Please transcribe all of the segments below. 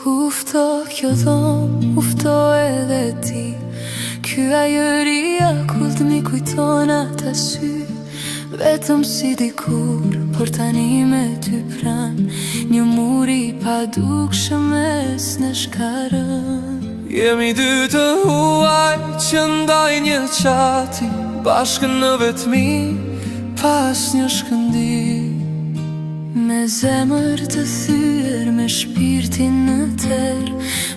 Ufto kjo dhom, ufto edhe ti. Ky ajëria kult mi kujton ata sy. Vetëm si dikur, por tani me ty pran. Një muri pa dukshëm mes në shkarën. Jemi dy të huaj që ndaj një qati, bashkë në vetmi, pas një shkëndi. Me zemër të thyer, me shpirtin në ter,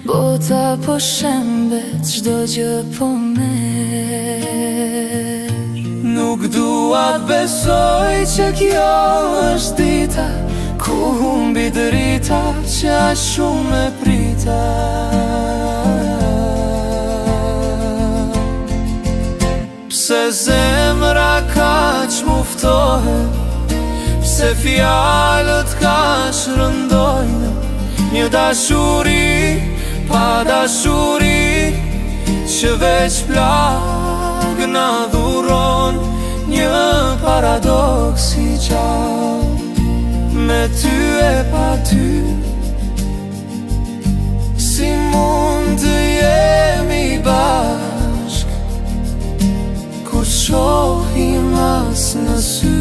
bota po shembet, çdo gjë po merr. Nuk dua të besoj që kjo është dita ku humbi drita që aq shumë e prita. Pse zemra kaq muftohet, pse fjalët kaq rëndojnë, një dashuri pa dashuri që veç plagë na dhuron. Një paradoks I gjallë, me ty e pa ty. Si mund të jemi bashk kur shohim as në sy.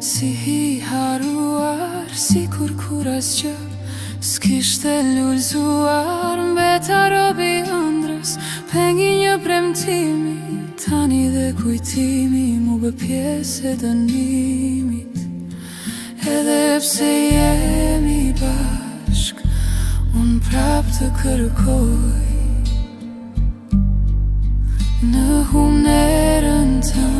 Si I haruar, si kur asgjë s'kishte lullzuar. Mbeta robi ëndrës, pengi një premtimi. Tani dhe kujtimi mu bë pjesë e dënimit. Edhe pse jemi bashk, unë prap të kërkoj në humnerën të